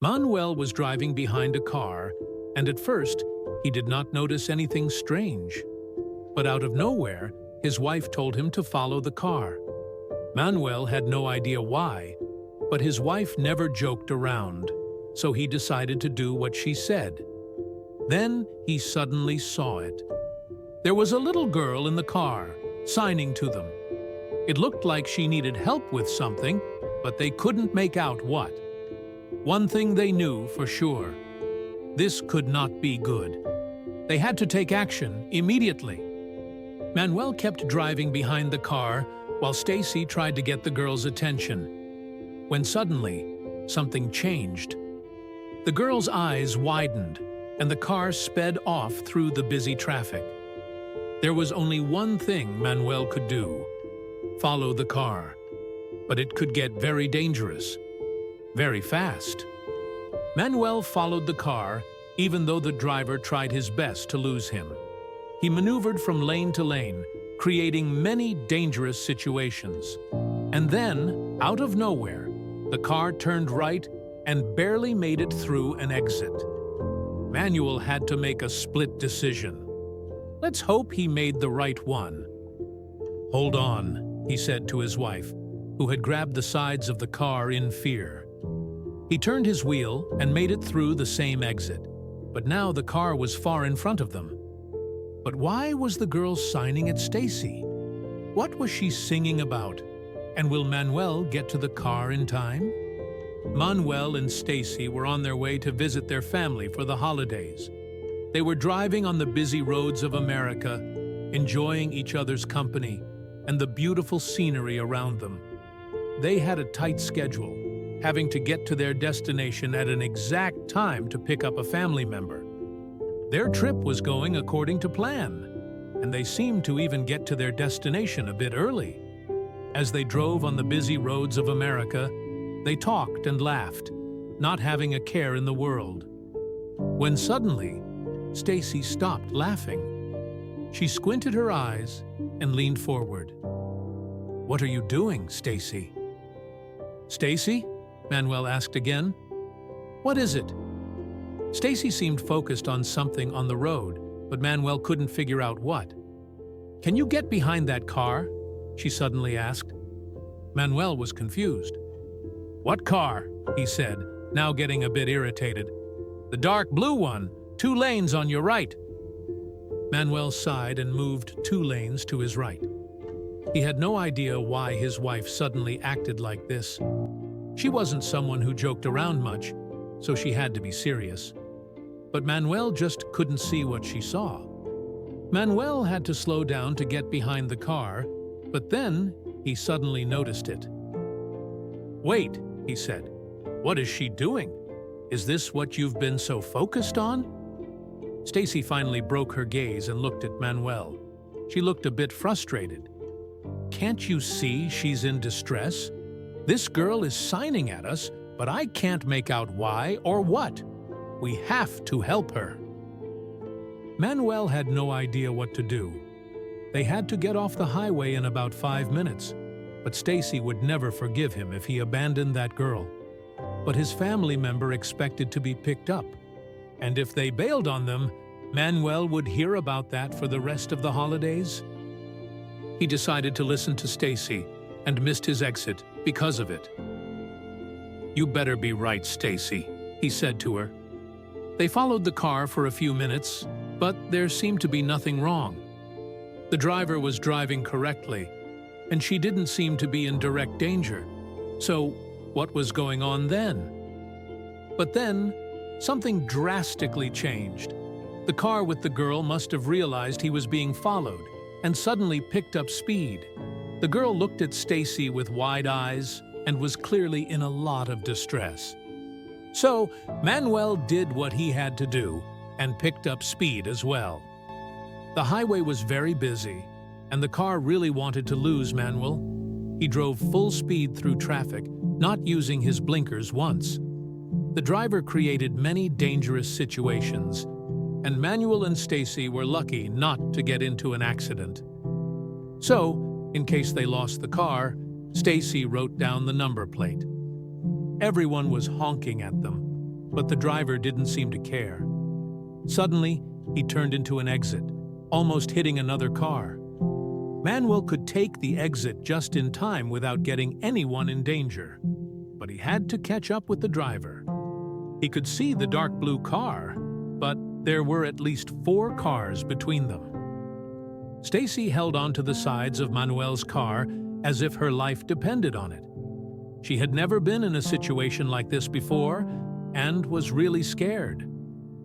Manuel was driving behind a car, and at first, he did not notice anything strange. But out of nowhere, his wife told him to follow the car. Manuel had no idea why, but his wife never joked around, so he decided to do what she said. Then he suddenly saw it. There was a little girl in the car, signing to them. It looked like she needed help with something, but they couldn't make out what. One thing they knew for sure: this could not be good. They had to take action immediately. Manuel kept driving behind the car while Stacy tried to get the girl's attention. When suddenly, something changed. The girl's eyes widened, and the car sped off through the busy traffic. There was only one thing Manuel could do: follow the car. But it could get very dangerous, very fast. Manuel followed the car, even though the driver tried his best to lose him. He maneuvered from lane to lane, creating many dangerous situations. And then, out of nowhere, the car turned right and barely made it through an exit. Manuel had to make a split decision. Let's hope he made the right one. "Hold on," he said to his wife, who had grabbed the sides of the car in fear. He turned his wheel and made it through the same exit, but now the car was far in front of them. But why was the girl signing at Stacy? What was she singing about? And will Manuel get to the car in time? Manuel and Stacy were on their way to visit their family for the holidays. They were driving on the busy roads of America, enjoying each other's company and the beautiful scenery around them. They had a tight schedule, having to get to their destination at an exact time to pick up a family member. Their trip was going according to plan, and they seemed to even get to their destination a bit early. As they drove on the busy roads of America, they talked and laughed, not having a care in the world. When suddenly, Stacy stopped laughing. She squinted her eyes and leaned forward. "What are you doing, Stacy?" "Stacy?" Manuel asked again. "What is it?" Stacy seemed focused on something on the road, but Manuel couldn't figure out what. "Can you get behind that car?" she suddenly asked. Manuel was confused. "What car?" he said, now getting a bit irritated. "The dark blue one, 2 lanes on your right." Manuel sighed and moved 2 lanes to his right. He had no idea why his wife suddenly acted like this. She wasn't someone who joked around much, so she had to be serious. But Manuel just couldn't see what she saw. Manuel had to slow down to get behind the car, but then he suddenly noticed it. "Wait," he said. "What is she doing? Is this what you've been so focused on?" Stacy finally broke her gaze and looked at Manuel. She looked a bit frustrated. "Can't you see she's in distress? This girl is signing at us, but I can't make out why or what. We have to help her." Manuel had no idea what to do. They had to get off the highway in about 5 minutes, but Stacy would never forgive him if he abandoned that girl. But his family member expected to be picked up, and if they bailed on them, Manuel would hear about that for the rest of the holidays. He decided to listen to Stacy and missed his exit because of it. "You better be right, Stacy," he said to her. They followed the car for a few minutes, but there seemed to be nothing wrong. The driver was driving correctly, and she didn't seem to be in direct danger. So, what was going on then? But then, something drastically changed. The car with the girl must have realized he was being followed and suddenly picked up speed. The girl looked at Stacy with wide eyes and was clearly in a lot of distress. So, Manuel did what he had to do and picked up speed as well. The highway was very busy, and the car really wanted to lose Manuel. He drove full speed through traffic, not using his blinkers once. The driver created many dangerous situations, and Manuel and Stacy were lucky not to get into an accident. So, in case they lost the car, Stacy wrote down the number plate. Everyone was honking at them, but the driver didn't seem to care. Suddenly, he turned into an exit, almost hitting another car. Manuel could take the exit just in time without getting anyone in danger, but he had to catch up with the driver. He could see the dark blue car, but there were at least 4 cars between them. Stacy held onto the sides of Manuel's car as if her life depended on it. She had never been in a situation like this before and was really scared.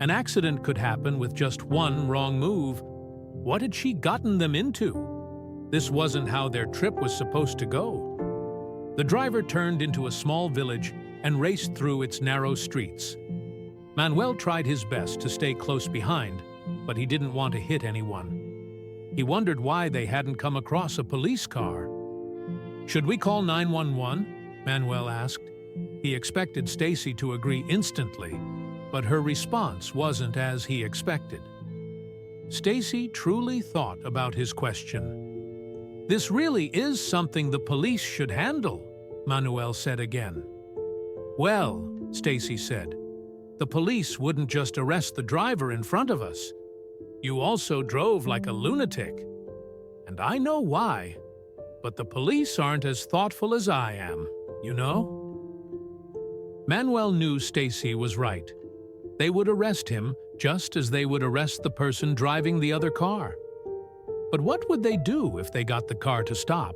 An accident could happen with just one wrong move. What had she gotten them into? This wasn't how their trip was supposed to go. The driver turned into a small village and raced through its narrow streets. Manuel tried his best to stay close behind, but he didn't want to hit anyone. He wondered why they hadn't come across a police car. "Should we call 911?" Manuel asked. He expected Stacy to agree instantly, but her response wasn't as he expected. Stacy truly thought about his question. "This really is something the police should handle," Manuel said again. "Well," Stacy said, "the police wouldn't just arrest the driver in front of us. You also drove like a lunatic. And I know why, but the police aren't as thoughtful as I am, you know?" Manuel knew Stacy was right. They would arrest him just as they would arrest the person driving the other car. But what would they do if they got the car to stop?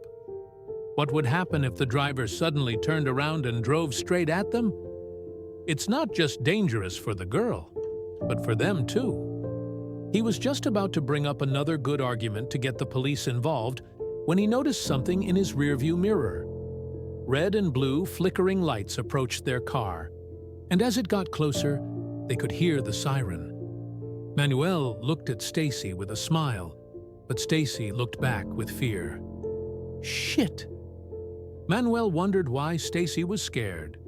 What would happen if the driver suddenly turned around and drove straight at them? It's not just dangerous for the girl, but for them too. He was just about to bring up another good argument to get the police involved when he noticed something in his rearview mirror. Red and blue flickering lights approached their car, and as it got closer, they could hear the siren. Manuel looked at Stacy with a smile, but Stacy looked back with fear. Shit! Manuel wondered why Stacy was scared.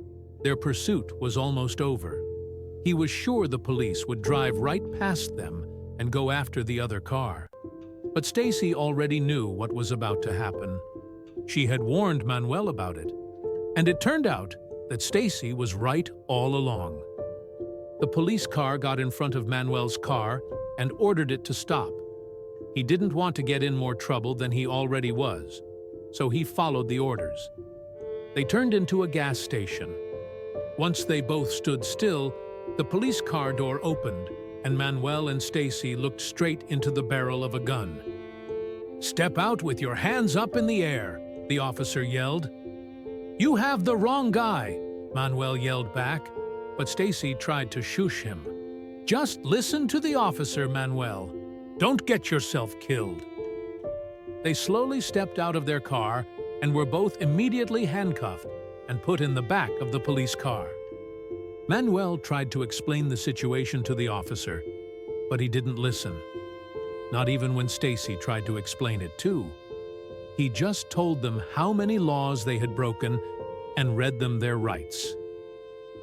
Their pursuit was almost over. He was sure the police would drive right past them and go after the other car. But Stacy already knew what was about to happen. She had warned Manuel about it, and it turned out that Stacy was right all along. The police car got in front of Manuel's car and ordered it to stop. He didn't want to get in more trouble than he already was, so he followed the orders. They turned into a gas station. Once they both stood still, the police car door opened, and Manuel and Stacy looked straight into the barrel of a gun. "Step out with your hands up in the air," the officer yelled. "You have the wrong guy," Manuel yelled back, but Stacy tried to shush him. "Just listen to the officer, Manuel. Don't get yourself killed." They slowly stepped out of their car and were both immediately handcuffed and put in the back of the police car. Manuel tried to explain the situation to the officer, but he didn't listen. Not even when Stacy tried to explain it too. He just told them how many laws they had broken and read them their rights.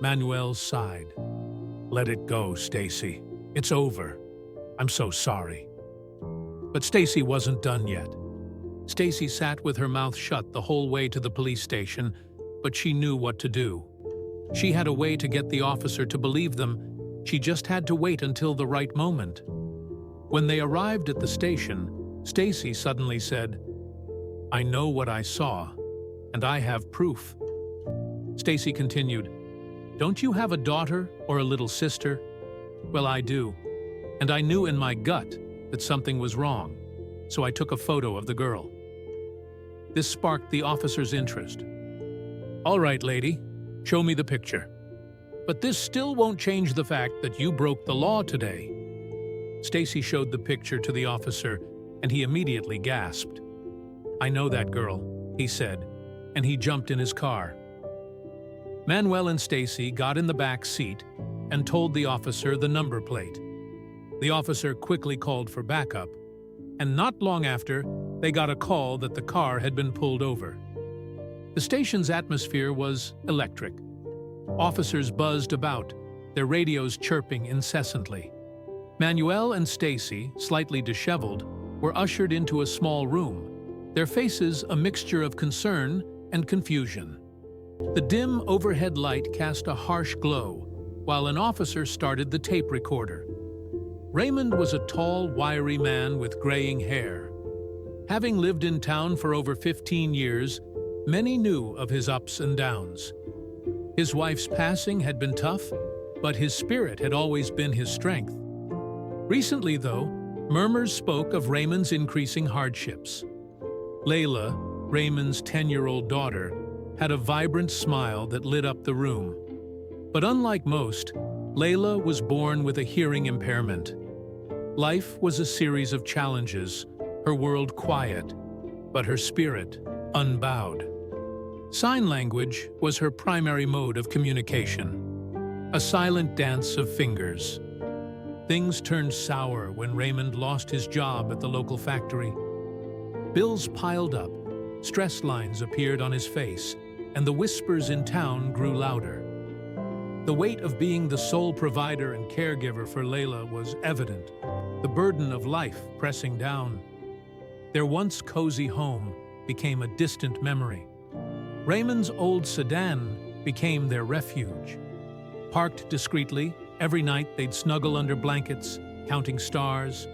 Manuel sighed. "Let it go, Stacy. It's over. I'm so sorry." But Stacy wasn't done yet. Stacy sat with her mouth shut the whole way to the police station, but she knew what to do. She had a way to get the officer to believe them. She just had to wait until the right moment. When they arrived at the station, Stacy suddenly said, "I know what I saw, and I have proof." Stacy continued, "Don't you have a daughter or a little sister?" "Well, I do. And I knew in my gut that something was wrong, so I took a photo of the girl." This sparked the officer's interest. "All right, lady, show me the picture. But this still won't change the fact that you broke the law today." Stacy showed the picture to the officer, and he immediately gasped. "I know that girl," he said, and he jumped in his car. Manuel and Stacy got in the back seat and told the officer the number plate. The officer quickly called for backup, and not long after, they got a call that the car had been pulled over. The station's atmosphere was electric. Officers buzzed about, their radios chirping incessantly. Manuel and Stacy, slightly disheveled, were ushered into a small room, their faces a mixture of concern and confusion. The dim overhead light cast a harsh glow, while an officer started the tape recorder. Raymond was a tall, wiry man with graying hair. Having lived in town for over 15 years, many knew of his ups and downs. His wife's passing had been tough, but his spirit had always been his strength. Recently, though, murmurs spoke of Raymond's increasing hardships. Layla, Raymond's 10-year-old daughter, had a vibrant smile that lit up the room. But unlike most, Layla was born with a hearing impairment. Life was a series of challenges, her world quiet, but her spirit unbowed. Sign language was her primary mode of communication, a silent dance of fingers. Things turned sour when Raymond lost his job at the local factory. Bills piled up, stress lines appeared on his face, and the whispers in town grew louder. The weight of being the sole provider and caregiver for Layla was evident, the burden of life pressing down. Their once cozy home became a distant memory. Raymond's old sedan became their refuge. Parked discreetly, every night they'd snuggle under blankets, counting stars.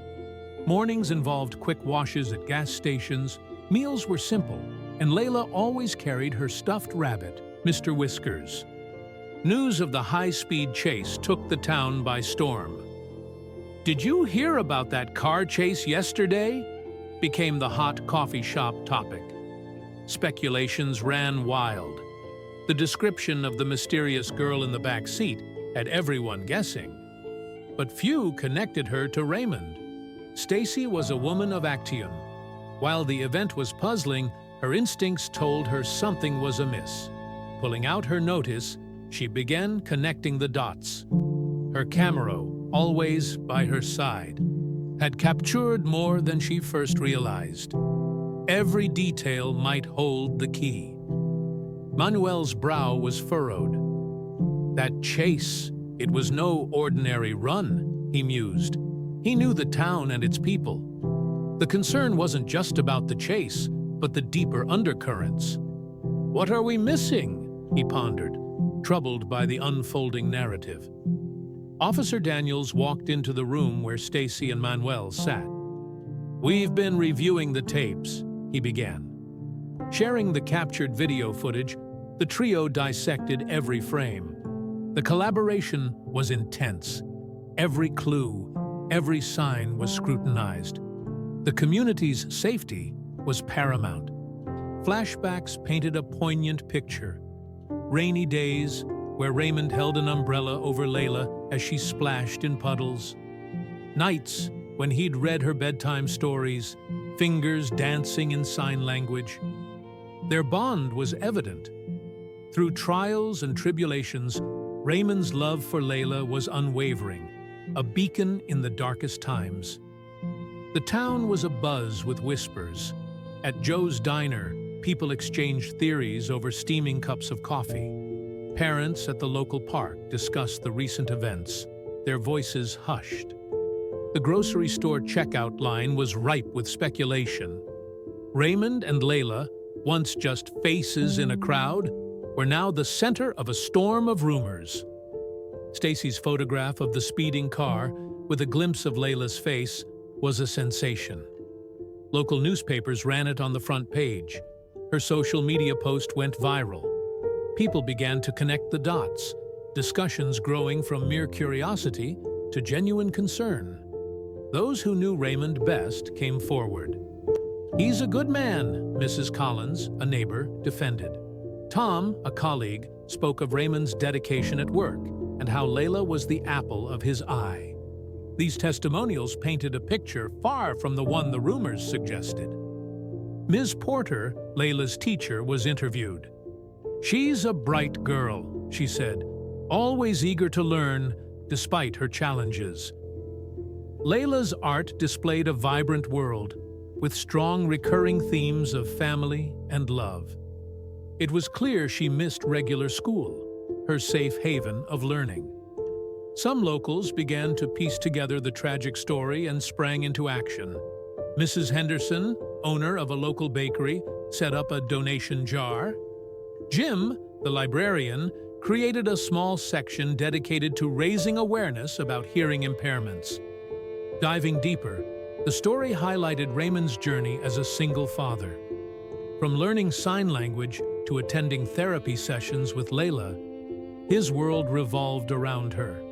Mornings involved quick washes at gas stations. Meals were simple, and Layla always carried her stuffed rabbit, Mr. Whiskers. News of the high-speed chase took the town by storm. "Did you hear about that car chase yesterday?" became the hot coffee shop topic. Speculations ran wild. The description of the mysterious girl in the back seat had everyone guessing. But few connected her to Raymond. Stacy was a woman of action. While the event was puzzling, her instincts told her something was amiss. Pulling out her notice, she began connecting the dots. Her camera, always by her side, had captured more than she first realized. Every detail might hold the key. Manuel's brow was furrowed. That chase, it was no ordinary run, he mused. He knew the town and its people. The concern wasn't just about the chase, but the deeper undercurrents. "What are we missing?" he pondered, troubled by the unfolding narrative. Officer Daniels walked into the room where Stacy and Manuel sat. "We've been reviewing the tapes," he began. Sharing the captured video footage, the trio dissected every frame. The collaboration was intense. Every clue, every sign was scrutinized. The community's safety was paramount. Flashbacks painted a poignant picture. Rainy days, where Raymond held an umbrella over Layla as she splashed in puddles. Nights when he'd read her bedtime stories, fingers dancing in sign language. Their bond was evident. Through trials and tribulations, Raymond's love for Layla was unwavering, a beacon in the darkest times. The town was abuzz with whispers. At Joe's Diner, people exchanged theories over steaming cups of coffee. Parents at the local park discussed the recent events, their voices hushed. The grocery store checkout line was ripe with speculation. Raymond and Layla, once just faces in a crowd, were now the center of a storm of rumors. Stacy's photograph of the speeding car, with a glimpse of Layla's face, was a sensation. Local newspapers ran it on the front page. Her social media post went viral. People began to connect the dots, discussions growing from mere curiosity to genuine concern. Those who knew Raymond best came forward. "He's a good man," Mrs. Collins, a neighbor, defended. Tom, a colleague, spoke of Raymond's dedication at work and how Layla was the apple of his eye. These testimonials painted a picture far from the one the rumors suggested. Ms. Porter, Layla's teacher, was interviewed. "She's a bright girl," she said, "always eager to learn despite her challenges." Layla's art displayed a vibrant world, with strong recurring themes of family and love. It was clear she missed regular school, her safe haven of learning. Some locals began to piece together the tragic story and sprang into action. Mrs. Henderson, owner of a local bakery, set up a donation jar. Jim, the librarian, created a small section dedicated to raising awareness about hearing impairments. Diving deeper, the story highlighted Raymond's journey as a single father. From learning sign language to attending therapy sessions with Layla, his world revolved around her.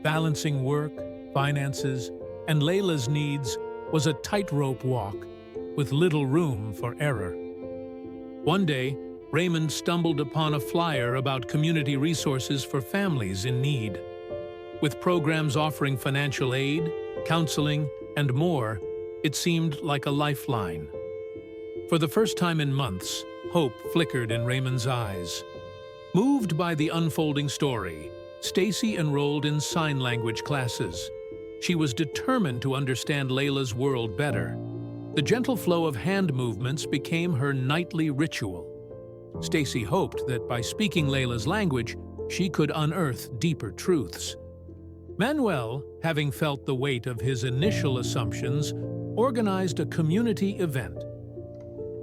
Balancing work, finances, and Layla's needs was a tightrope walk with little room for error. One day, Raymond stumbled upon a flyer about community resources for families in need. With programs offering financial aid, counseling, and more, it seemed like a lifeline. For the first time in months, hope flickered in Raymond's eyes. Moved by the unfolding story, Stacy enrolled in sign language classes. She was determined to understand Layla's world better. The gentle flow of hand movements became her nightly ritual. Stacy hoped that by speaking Layla's language, she could unearth deeper truths. Manuel, having felt the weight of his initial assumptions, organized a community event.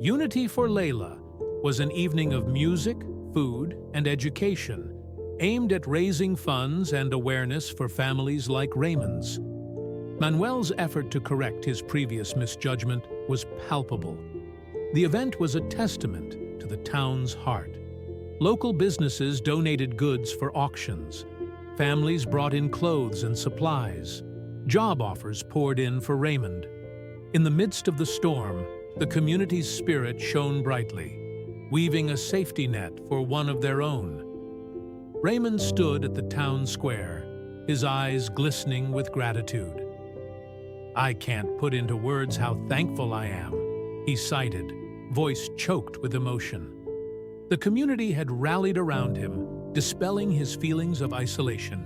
Unity for Layla was an evening of music, food, and education, aimed at raising funds and awareness for families like Raymond's. Manuel's effort to correct his previous misjudgment was palpable. The event was a testament to the town's heart. Local businesses donated goods for auctions. Families brought in clothes and supplies. Job offers poured in for Raymond. In the midst of the storm, the community's spirit shone brightly, weaving a safety net for one of their own. Raymond stood at the town square, his eyes glistening with gratitude. "I can't put into words how thankful I am," he cited, voice choked with emotion. The community had rallied around him, dispelling his feelings of isolation.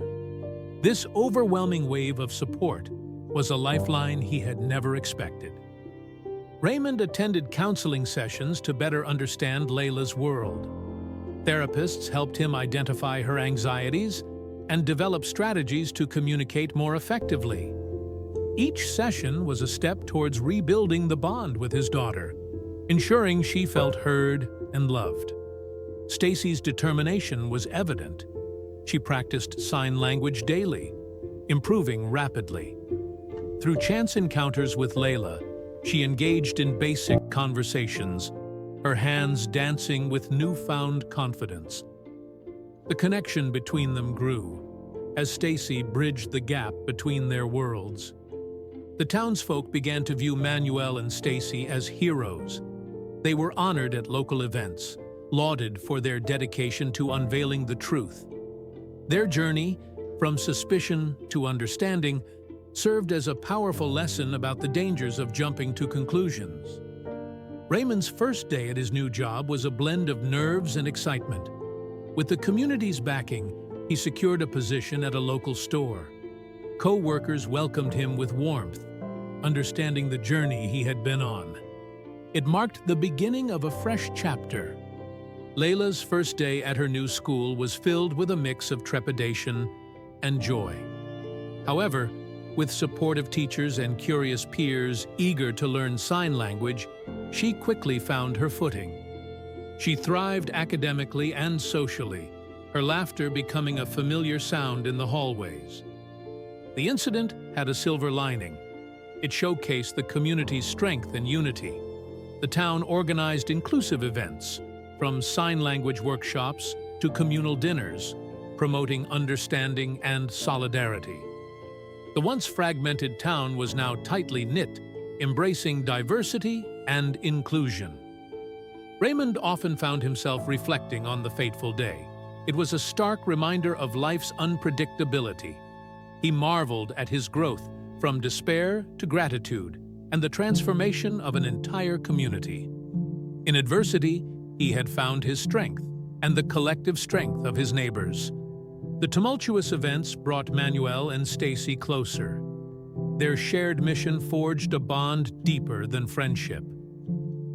This overwhelming wave of support was a lifeline he had never expected. Raymond attended counseling sessions to better understand Layla's world. Therapists helped him identify her anxieties and develop strategies to communicate more effectively. Each session was a step towards rebuilding the bond with his daughter, ensuring she felt heard and loved. Stacy's determination was evident. She practiced sign language daily, improving rapidly. Through chance encounters with Layla, she engaged in basic conversations, her hands dancing with newfound confidence. The connection between them grew as Stacy bridged the gap between their worlds. The townsfolk began to view Manuel and Stacy as heroes. They were honored at local events, lauded for their dedication to unveiling the truth. Their journey, from suspicion to understanding, served as a powerful lesson about the dangers of jumping to conclusions. Raymond's first day at his new job was a blend of nerves and excitement. With the community's backing, he secured a position at a local store. Co-workers welcomed him with warmth, understanding the journey he had been on. It marked the beginning of a fresh chapter. Layla's first day at her new school was filled with a mix of trepidation and joy. However, with supportive teachers and curious peers eager to learn sign language, she quickly found her footing. She thrived academically and socially, her laughter becoming a familiar sound in the hallways. The incident had a silver lining. It showcased the community's strength and unity. The town organized inclusive events, from sign language workshops to communal dinners, promoting understanding and solidarity. The once fragmented town was now tightly knit, embracing diversity and inclusion. Raymond often found himself reflecting on the fateful day. It was a stark reminder of life's unpredictability. He marveled at his growth from despair to gratitude and the transformation of an entire community. In adversity, he had found his strength and the collective strength of his neighbors. The tumultuous events brought Manuel and Stacy closer. Their shared mission forged a bond deeper than friendship.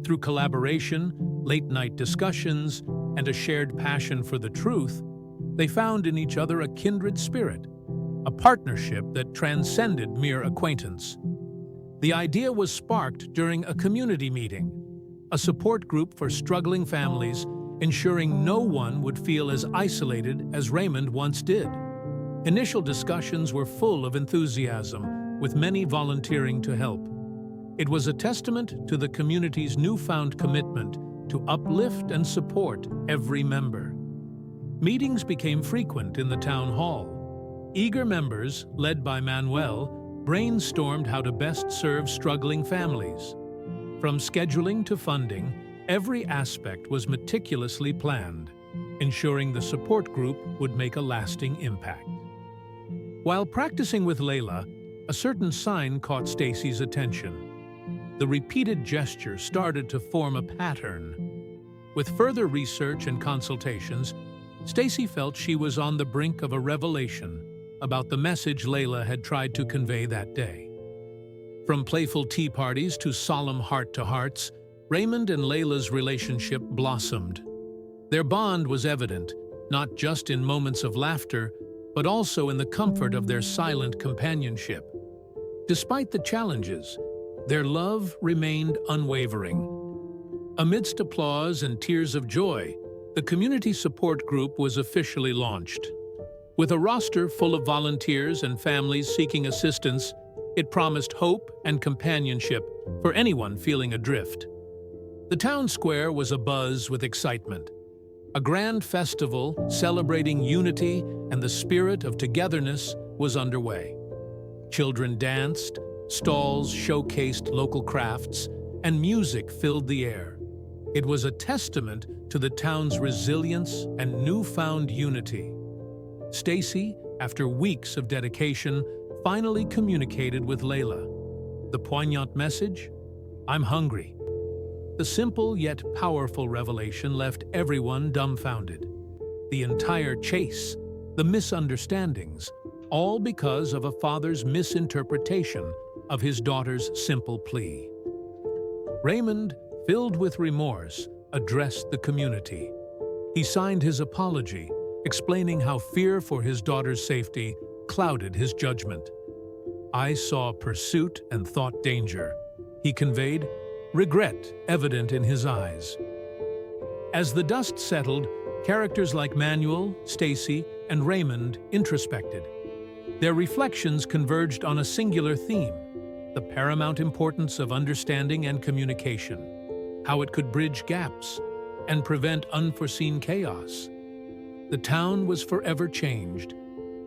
Through collaboration, late-night discussions, and a shared passion for the truth, they found in each other a kindred spirit, a partnership that transcended mere acquaintance. The idea was sparked during a community meeting. A support group for struggling families ensuring no one would feel as isolated as Raymond once did. Initial discussions were full of enthusiasm, with many volunteering to help. It was a testament to the community's newfound commitment to uplift and support every member. Meetings became frequent in the town hall. Eager members, led by Manuel, brainstormed how to best serve struggling families. From scheduling to funding, every aspect was meticulously planned, ensuring the support group would make a lasting impact. While practicing with Layla, a certain sign caught Stacy's attention. The repeated gesture started to form a pattern. With further research and consultations, Stacy felt she was on the brink of a revelation about the message Layla had tried to convey that day. From playful tea parties to solemn heart-to-hearts, Raymond and Layla's relationship blossomed. Their bond was evident, not just in moments of laughter, but also in the comfort of their silent companionship. Despite the challenges, their love remained unwavering. Amidst applause and tears of joy, the community support group was officially launched. With a roster full of volunteers and families seeking assistance, it promised hope and companionship for anyone feeling adrift. The town square was abuzz with excitement. A grand festival celebrating unity and the spirit of togetherness was underway. Children danced, stalls showcased local crafts, and music filled the air. It was a testament to the town's resilience and newfound unity. Stacy, after weeks of dedication, finally communicated with Layla. The poignant message? "I'm hungry." The simple yet powerful revelation left everyone dumbfounded. The entire chase, the misunderstandings, all because of a father's misinterpretation of his daughter's simple plea. Raymond, filled with remorse, addressed the community. He signed his apology, explaining how fear for his daughter's safety clouded his judgment. "I saw pursuit and thought danger," he conveyed, regret evident in his eyes. As the dust settled, characters like Manuel, Stacy, and Raymond introspected. Their reflections converged on a singular theme: the paramount importance of understanding and communication, how it could bridge gaps and prevent unforeseen chaos. The town was forever changed.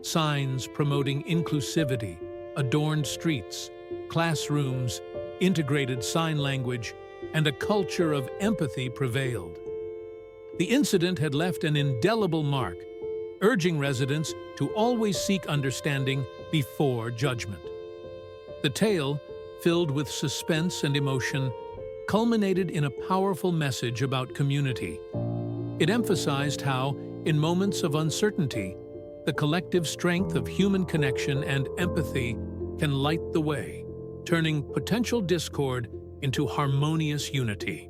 Signs promoting inclusivity adorned streets, classrooms, integrated sign language, and a culture of empathy prevailed. The incident had left an indelible mark, urging residents to always seek understanding before judgment. The tale, filled with suspense and emotion, culminated in a powerful message about community. It emphasized how, in moments of uncertainty, the collective strength of human connection and empathy can light the way, turning potential discord into harmonious unity.